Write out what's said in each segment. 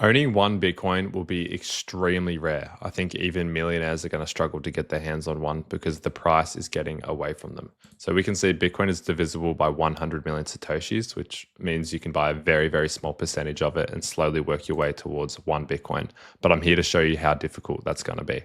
Owning one Bitcoin will be extremely rare. I think even millionaires are going to struggle to get their hands on one because the price is getting away from them. So we can see Bitcoin is divisible by 100 million Satoshis, which means you can buy a very, very small percentage of it and slowly work your way towards one Bitcoin. But I'm here to show you how difficult that's going to be.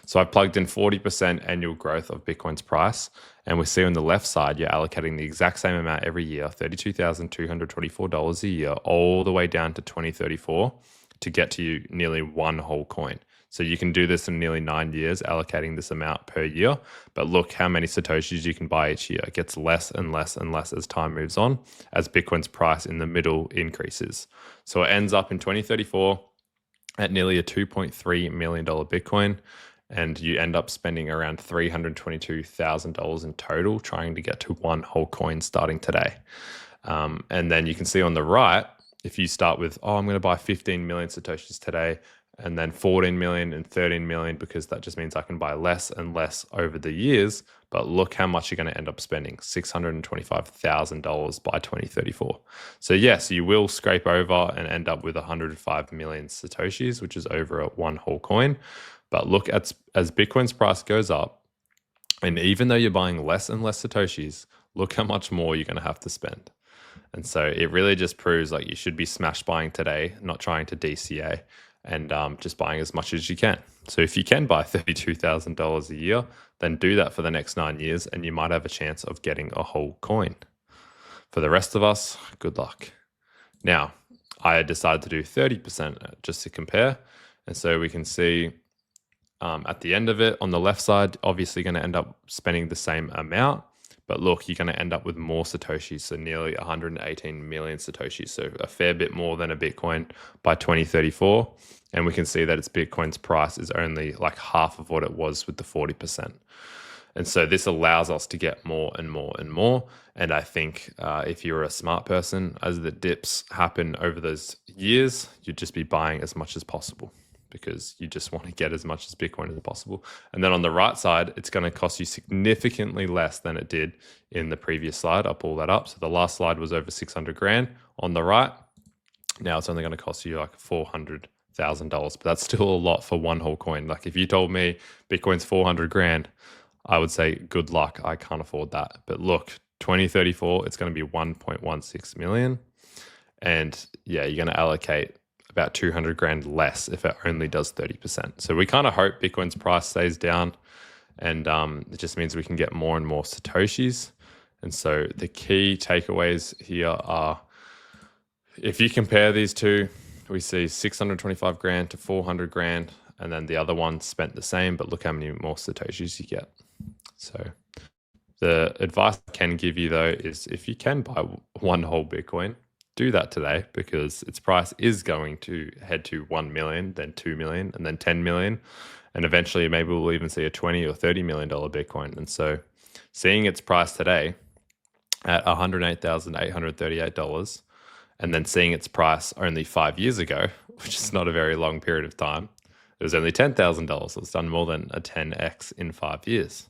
So I've plugged in 40% annual growth of Bitcoin's price. And we see on the left side, you're allocating the exact same amount every year, $32,224 a year, all the way down to 2034 to get to you nearly one whole coin. So you can do this in nearly 9 years, allocating this amount per year. But look how many Satoshis you can buy each year. It gets less and less and less as time moves on, as Bitcoin's price in the middle increases. So it ends up in 2034 at nearly a $2.3 million Bitcoin. And you end up spending around $322,000 in total trying to get to one whole coin starting today. And then you can see on the right, if you start with, oh, I'm going to buy 15 million Satoshis today, and then 14 million and 13 million, because that just means I can buy less and less over the years. But look how much you're going to end up spending, $625,000 by 2034. So yes, you will scrape over and end up with 105 million Satoshis, which is over one whole coin. But look, as Bitcoin's price goes up, and even though you're buying less and less Satoshis, look how much more you're going to have to spend. And so it really just proves like you should be smash buying today, not trying to DCA, and just buying as much as you can. So if you can buy $32,000 a year, then do that for the next 9 years, and you might have a chance of getting a whole coin. For the rest of us, good luck. Now, I decided to do 30% just to compare. And so we can see at the end of it, on the left side, obviously going to end up spending the same amount. But look, you're going to end up with more Satoshis, so nearly 118 million Satoshis, so a fair bit more than a Bitcoin by 2034. And we can see that its Bitcoin's price is only like half of what it was with the 40%. And so this allows us to get more and more and more. And I think if you're a smart person, as the dips happen over those years, you'd just be buying as much as possible, because you just want to get as much as Bitcoin as possible. And then on the right side, it's going to cost you significantly less than it did in the previous slide. I'll pull that up. So the last slide was over 600 grand on the right. Now it's only going to cost you like $400,000, but that's still a lot for one whole coin. Like if you told me Bitcoin's 400 grand, I would say good luck. I can't afford that. But look, 2034, it's going to be 1.16 million. And yeah, you're going to allocate about 200 grand less if it only does 30%. So we kind of hope Bitcoin's price stays down, and it just means we can get more and more Satoshis. And so the key takeaways here are, if you compare these two, we see 625 grand to 400 grand, and then the other one spent the same, but look how many more Satoshis you get. So the advice I can give you though is, if you can buy one whole Bitcoin, do that today, because its price is going to head to 1 million, then 2 million, and then 10 million. And eventually maybe we'll even see a 20 or $30 million Bitcoin. And so seeing its price today at $108,838, and then seeing its price only 5 years ago, which is not a very long period of time, it was only $10,000. So it's done more than a 10x in 5 years.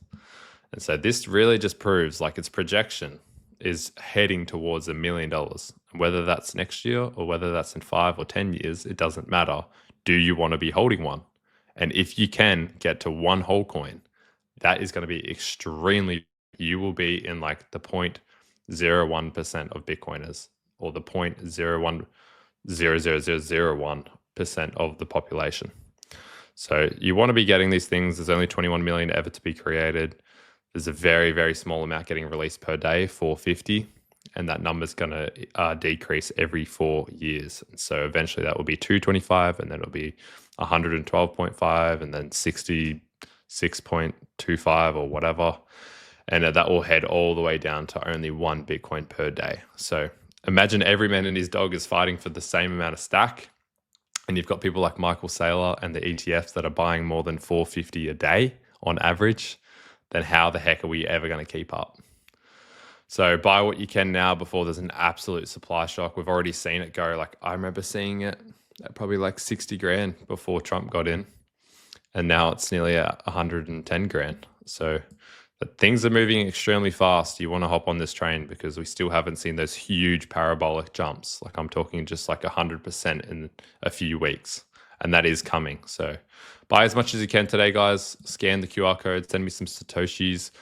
And so this really just proves like its projection is heading towards $1 million. Whether that's next year or whether that's in 5 or 10 years, it doesn't matter. Do you want to be holding one? And if you can get to one whole coin, that is going to be extremely, you will be in like the 0.01% of Bitcoiners, or the 0.00001% of the population. So you want to be getting these things. There's only 21 million ever to be created. There's a very, very small amount getting released per day, 450, and that number's going to decrease every 4 years. And so eventually that will be 225, and then it'll be 112.5, and then 66.25 or whatever. And that will head all the way down to only one Bitcoin per day. So imagine every man and his dog is fighting for the same amount of stack. And you've got people like Michael Saylor and the ETFs that are buying more than 450 a day on average. Then how the heck are we ever going to keep up? So buy what you can now before there's an absolute supply shock. We've already seen it go. Like I remember seeing it at probably like 60 grand before Trump got in. And now it's nearly at 110 grand. So But things are moving extremely fast. You want to hop on this train because we still haven't seen those huge parabolic jumps. Like I'm talking just like 100% in a few weeks. And that is coming. So buy as much as you can today, guys. Scan the QR code, send me some Satoshis.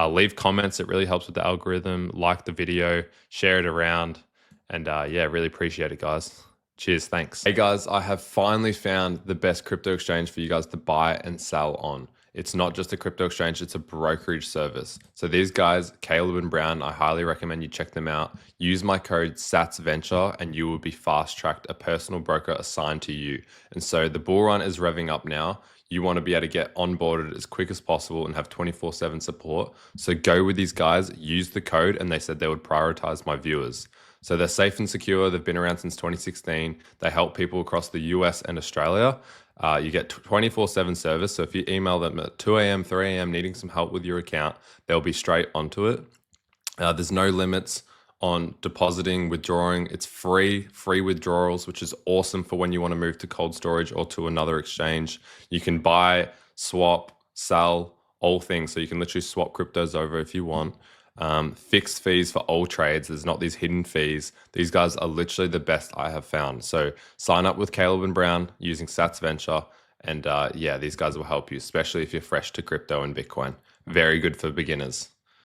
Leave comments. It really helps with the algorithm. Like the video, share it around. And yeah, really appreciate it, guys. Cheers. Thanks. Hey, guys, I have finally found the best crypto exchange for you guys to buy and sell on. It's not just a crypto exchange, it's a brokerage service. So these guys, Caleb and Brown, I highly recommend you check them out. Use my code SATSVenture and you will be fast-tracked a personal broker assigned to you. And so the bull run is revving up now. You want to be able to get onboarded as quick as possible and have 24/7 support. So go with these guys, use the code, and they said they would prioritize my viewers. So they're safe and secure. They've been around since 2016. They help people across the US and Australia. You get 24/7 service. So if you email them at 2 a.m., 3 a.m., needing some help with your account, they'll be straight onto it. There's no limits on depositing, withdrawing. It's free withdrawals, which is awesome for when you want to move to cold storage or to another exchange. You can buy, swap, sell, all things. So you can literally swap cryptos over if you want. Fixed fees for all trades. There's not these hidden fees. These guys are literally the best I have found. So sign up with Caleb and Brown using SatsVenture. And yeah, these guys will help you, especially if you're fresh to crypto and Bitcoin. Very good for beginners.